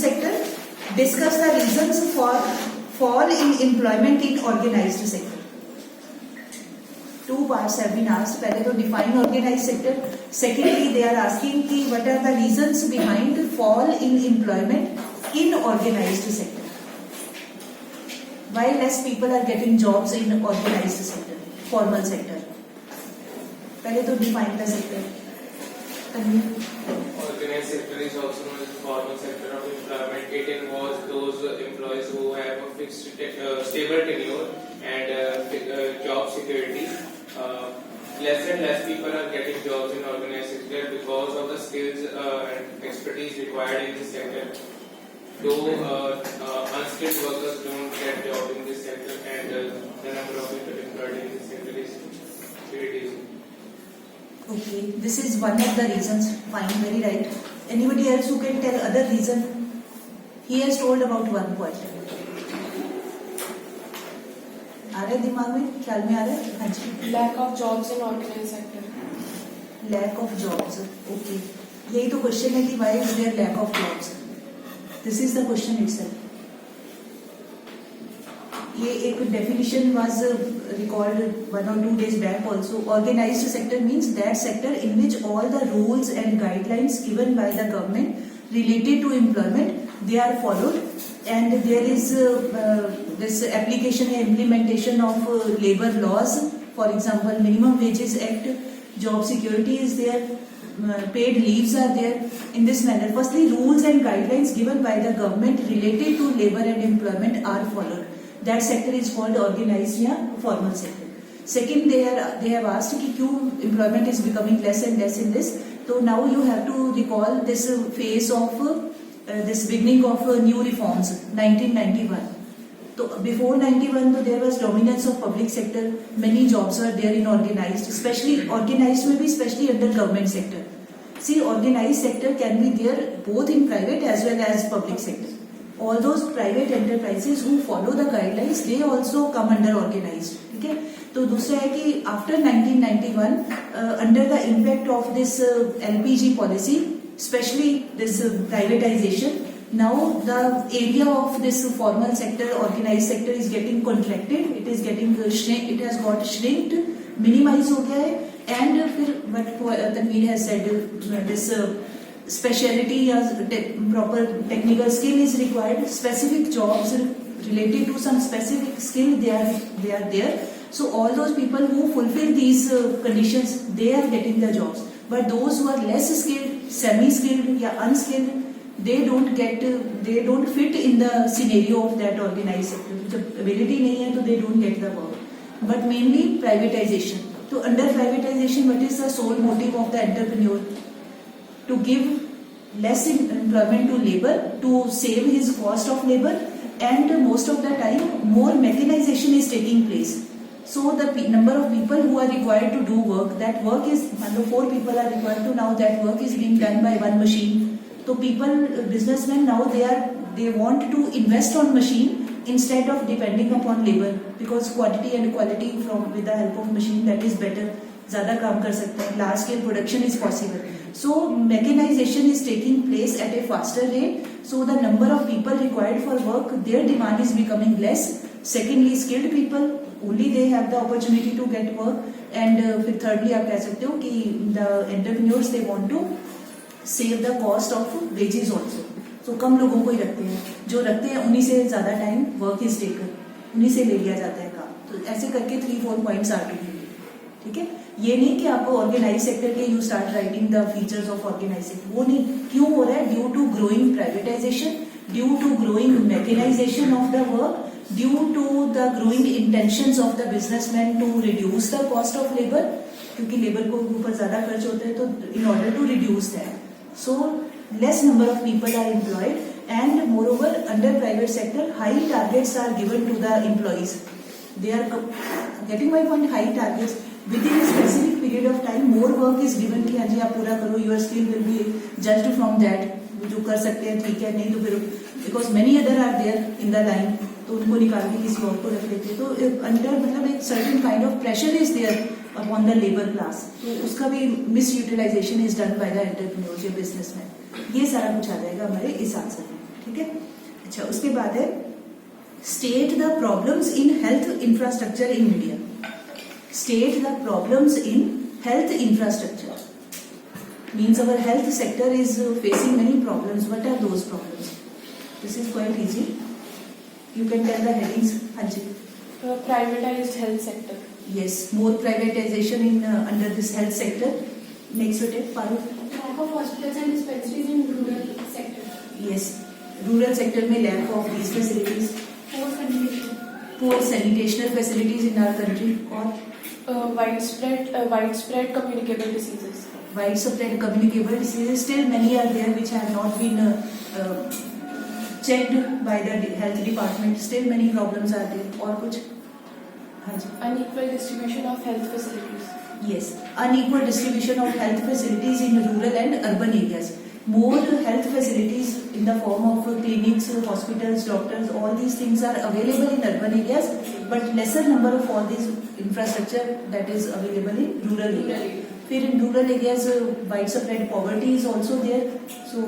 sector. Discuss the reasons for fall in employment in organized sector. Two parts have been asked. पहले तो define organized sector. Secondly, they are asking कि what are the reasons behind fall in employment in organized sector. Why less people are getting jobs in organized sector, formal sector? पहले तो define the sector. Organized sector is also known as the formal sector of employment. It involves those employees who have a fixed, stable tenure and job security. Less and less people are getting jobs in organized sector because of the skills and expertise required in this sector. Though unskilled workers don't get jobs in this sector, and the number of people employed in this sector is reducing. Okay, this is one of the reasons. Fine, very right. Anybody else who can tell other reason? He has told about one point. आ रहा है दिमाग में, ख्याल में आ रहा है? हाँ जी. Lack of jobs in organized sector. Lack of jobs. Okay. यही तो क्वेश्चन है कि why is there lack of jobs? This is the question itself. ये एक definition was recalled 1 or 2 days back also. Organized sector means that sector in which all the rules and guidelines given by the government related to employment, they are followed, and there is this application and implementation of labor laws. For example, minimum wages act, job security is there, paid leaves are there. In this manner, firstly, rules and guidelines given by the government related to labor and employment are followed. That sector is called organized या formal sector. Second, they have asked कि क्यों employment is becoming less and less in this. So now you have to recall this phase of this beginning of new reforms, 1991. So before 91, so there was dominance of public sector. Many jobs were there in organized, especially organized maybe especially under government sector. See, organized sector can be there both in private as well as public sector. All those private enterprises who follow the guidelines, they also come under organized. ठीक है? तो दूसरा है कि after 1991, under the impact of this LPG policy, especially this privatization, now the area of this formal sector, organized sector is getting contracted. It is getting it has got shrinked, minimized हो गया है, and फिर what Tanveer has said, this speciality as proper technical skill is required. Specific jobs related to some specific skill, they are there. So all those people who fulfill these conditions, they are getting the jobs. But those who are less skilled, semi-skilled, या unskilled, they don't fit in the scenario of that organized sector. जब ability नहीं है, तो they don't get the work. But mainly privatization. So under privatization, what is the sole motive of the entrepreneur? To give less employment to labor, to save his cost of labor, and most of the time more mechanization is taking place. So the number of people who are required to do work, that work is, 4 people are required to, now that work is being done by one machine. So people, businessmen now they want to invest on machine instead of depending upon labor, because quantity and quality with the help of machine, that is better. ज़्यादा काम कर सकते हैं, large scale production is possible. So mechanization is taking place at a faster rate. So the number of people required for work, their demand is becoming less. Secondly, skilled people, only they have the opportunity to get work. And फिर thirdly आप कह सकते हो कि the entrepreneurs, they want to save the cost of wages also. So कम लोगों को ही रखते हैं, जो रखते हैं उन्हीं से ज़्यादा time work is taken, उन्हीं से ले लिया जाता है काम. तो ऐसे करके 3-4 points are to be. ठीक है, ये नहीं कि आपको ऑर्गेनाइज सेक्टर के you start writing the features of organise sector, वो नहीं. क्यों हो रहा है? Due to growing privatisation, due to growing mechanisation of the work, due to the growing intentions of the businessman to reduce the cost of labour, क्योंकि labour को ऊपर ज्यादा खर्च होता है, तो in order to reduce that, so less number of people are employed, and more over under private sector high targets are given to the employees. They are getting my point. High targets within a specific period of time, more work is given कि हाँ जी आप पूरा करो, your skill will be judged from that. जो कर सकते हैं ठीक है, नहीं तो फिर because many other are there in the line, तो उनको निकाल के किसी और को रख लेते हैं. तो अंडर मतलब एक certain kind of pressure is there upon the labor class, तो उसका भी misutilisation is done by the entrepreneurs या बिजनेसमैन। ये सारा कुछ आ जाएगा हमारे इस आंसर में, ठीक है। अच्छा, उसके बाद है state the problems in health infrastructure in India. State the problems in health infrastructure means our health sector is facing many problems. What are those problems? This is quite easy. You can tell the headings. Hanji. Privatized health sector. Yes, more privatization in under this health sector. Next one, Farooq. Lack of hospitals and dispensaries in rural sector. Yes, rural sector में lack of these facilities. Poor sanitation. Poor sanitational facilities in our country. और Widespread communicable diseases. widespread communicable diseases. Still many are there which have not been checked by the health department. Still many problems are there. और कुछ? हाँ जी. Unequal distribution of health facilities. Yes, unequal distribution of health facilities in rural and urban areas. More health facilities in the form of clinics, hospitals, doctors, all these things are available in urban areas, but lesser number of all these infrastructure that is available in rural areas. फिर in rural areas, widespread poverty is also there. So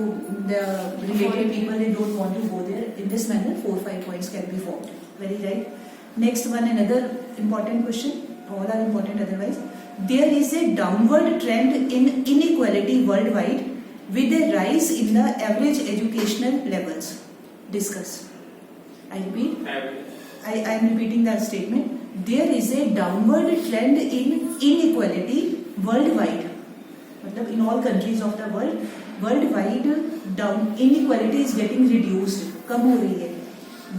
the related people, they don't want to go there. In this manner, 4-5 points can be formed. Very right. Next one, another important question. All are important otherwise. There is a downward trend in inequality worldwide with a rise in the average educational levels. Discuss. I repeat. I am repeating that statement. There is a downward trend in inequality worldwide. मतलब in all countries of the world, worldwide down inequality is getting reduced, कम हो रही है,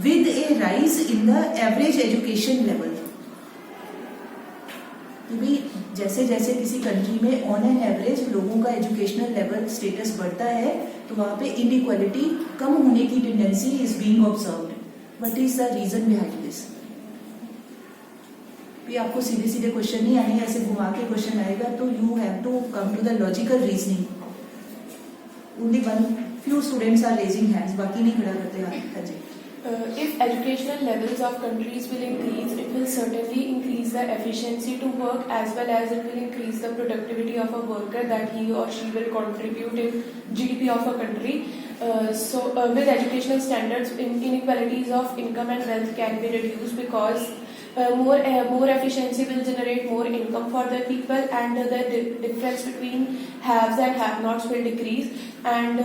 with a rise in the average education level. क्योंकि जैसे जैसे किसी country में on an average लोगों का एजुकेशनल लेवल स्टेटस बढ़ता है, तो वहाँ पे इनइक्वालिटी कम होने की tendency is being observed. What is the reason behind this? भी आपको सीधे सीधे क्वेश्चन नहीं आएंगे, ऐसे घुमा के क्वेश्चन आएगा, तो you have to come to the logical reasoning. Only one few students are raising hands, बाकी नहीं खड़ा करते हाथ. हाँ जी. If educational levels of countries will increase, it will certainly increase the efficiency to work as well as it will increase the productivity of a worker that he or she will contribute in GDP of a country. With educational standards, inequalities of income and wealth can be reduced because more efficiency will generate more income for the people, and the difference between haves and have-nots will decrease. And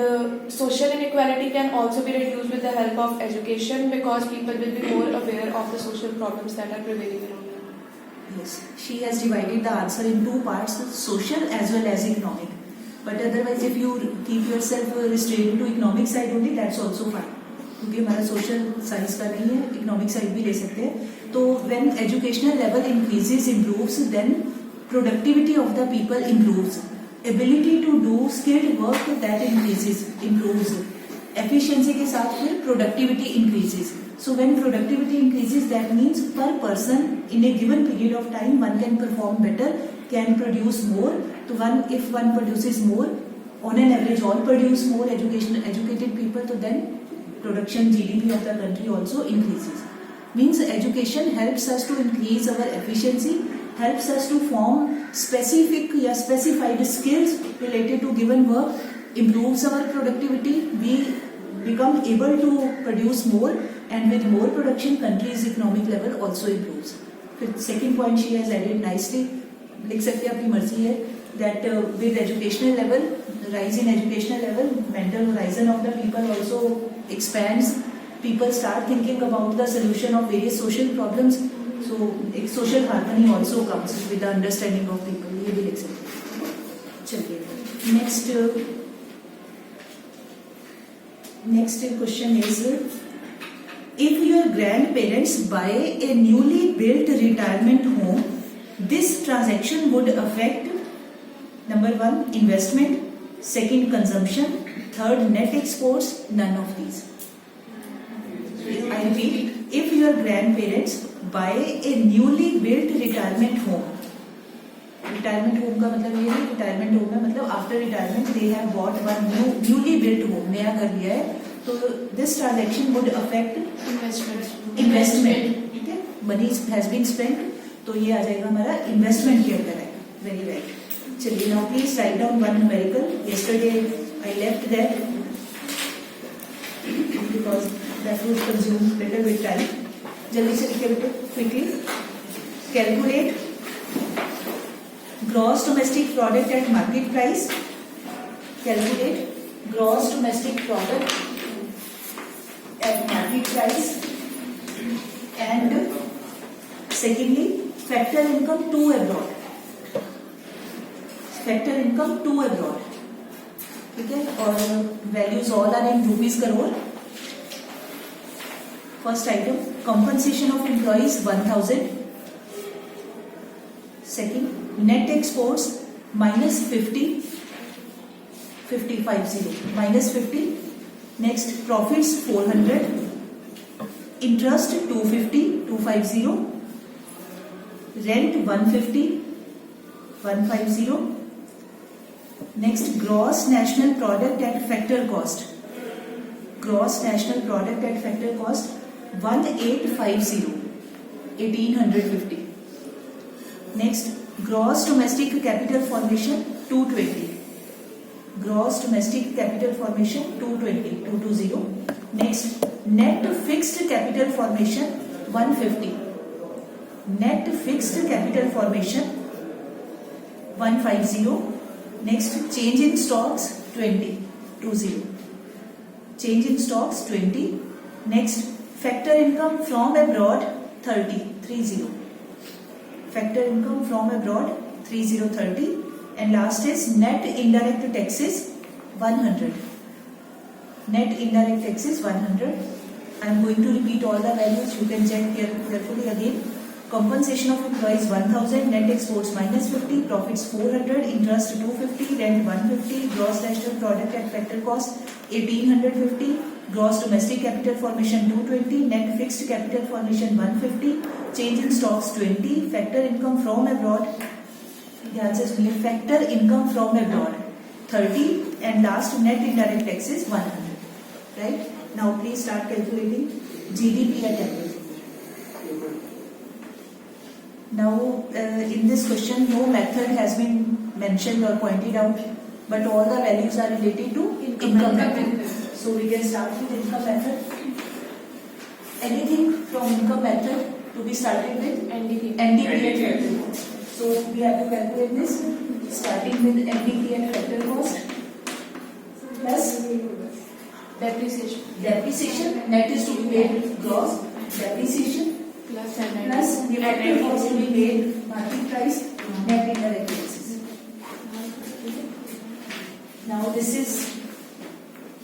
social inequality can also be reduced with the help of education because people will be more aware of the social problems that are prevailing around them. Yes, she has divided the answer in two parts, social as well as economic. But otherwise, if you keep yourself restrained to economic side only, that's also fine. क्योंकि हमारा social science का नहीं है, economic side भी ले सकते हैं. तो when educational level increases improves, then productivity of the people improves, ability to do skilled work that improves, efficiency के साथ फिर productivity increases. So when productivity increases, that means per person in a given period of time one can perform better, can produce more. तो if one produces more, on an average all produce more educated people, so then production GDP of the country also increases. Means education helps us to increase our efficiency, helps us to form specific or specified skills related to given work, improves our productivity, we become able to produce more, and with more production country's economic level also improves. Second point she has added nicely, लिख सकते हैं, अपनी मर्जी है, that with educational level, rise in educational level, mental horizon of the people also expands. People start thinking about the solution of various social problems. So social harmony also comes with the understanding of people. ये भी लिख सकते हैं. चलिए next question is, if your grandparents buy a newly built retirement home, this transaction would affect number 1 investment, second consumption, third net exports, none of these. I repeat, if your grandparents buy a newly built retirement home, retirement home का मतलब ये है, retirement home का मतलब after retirement they have bought one newly built home, नया घर लिया है, तो this transaction would affect investment. ठीक है, money has been spent, तो ये आ जाएगा हमारा इन्वेस्टमेंट के अंदर है. Very right. चलिए now please write down one numerical. Yesterday I left that because that would consume little bit time. जल्दी से लिखिए बेटे quickly. Calculate gross domestic product at market price. Calculate gross domestic product at market price. And secondly, factor income to abroad. Factor income to abroad. ठीक है, और values all are in rupees crore. First item, compensation of employees 1000. Second, net exports minus 50, 50 minus 50. Next, profits 400. Interest 250, 250. Rent 150, 150. Next, gross national product at factor cost. Gross national product at factor cost 1850, 1850. Next, gross domestic capital formation 220. Gross domestic capital formation 220, 220. Next, net fixed capital formation 150. Net fixed capital formation 150. Next, change in stocks 20, 20. Change in stocks 20. Next, factor income from abroad 30, 30. Factor income from abroad 30. And last is net indirect taxes 100. Net indirect taxes 100. I am going to repeat all the values. You can check carefully again. Compensation of employees 1000, net exports minus 50, profits 400, interest 250, rent 150, gross national product at factor cost 1850, gross domestic capital formation 220, net fixed capital formation 150, change in stocks 20, factor income from abroad, factor income from abroad 30, and last net indirect taxes 100. Right? Now please start calculating GDP at average. Now, in this question, no method has been mentioned or pointed out, but all the values are related to income method. So we can start with income method. Anything from income method to be started with? NDP. NDP at factor cost. So we have to calculate this, starting with NDP at factor cost plus Depreciation. depreciation. Net is to be paid gross depreciation. Plus The factor cost to be paid market price, net indirect taxes. Now this is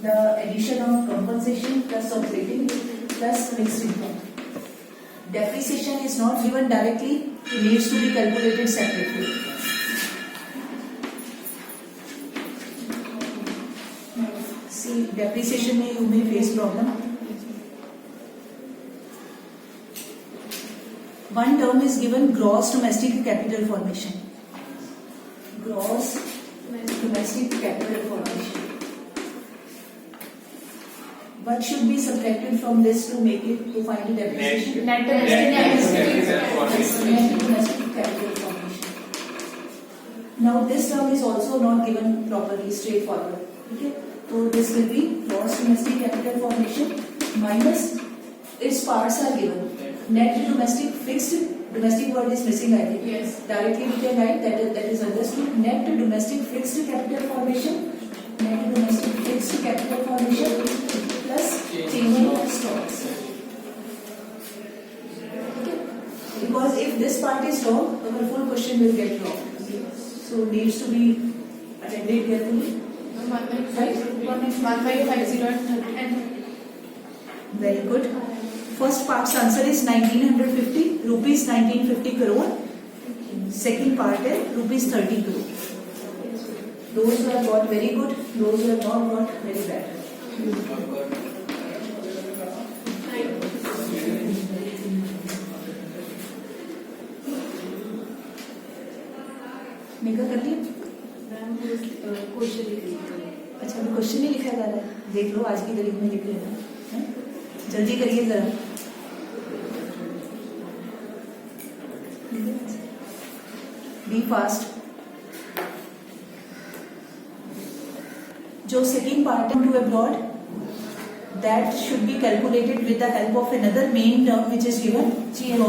the addition of compensation plus operating plus fixed income. Depreciation is not given directly; it needs to be calculated separately. See, depreciation may you may face problem. One term is given gross domestic capital formation. Gross domestic capital formation. What should be subtracted from this to make it to find the depreciation? Net domestic capital formation. Now this term is also not given properly, straightforward. Okay, so this will be gross domestic capital formation minus its parts are given. Net domestic fixed, domestic word is missing, I think. Yes. Directly we can write that is understood. Net domestic fixed capital formation, net domestic fixed capital formation plus changing of stocks. Okay. Because if this part is wrong, our full question will get wrong. So needs to be attended carefully. 1550 and Very good. First part's answer is 1950, rupees 1950 crore. Second part is rupees 30 crore. Those who have got very good, those who have not got very bad. Mega कर लिया? अच्छा अभी question नहीं लिखा जा रहा है, देख लो आज की तारीख में लिख लेना, जल्दी करिए जरा। Be fast. जो second part to abroad, that should be calculated with the help of another main term which is given GNP.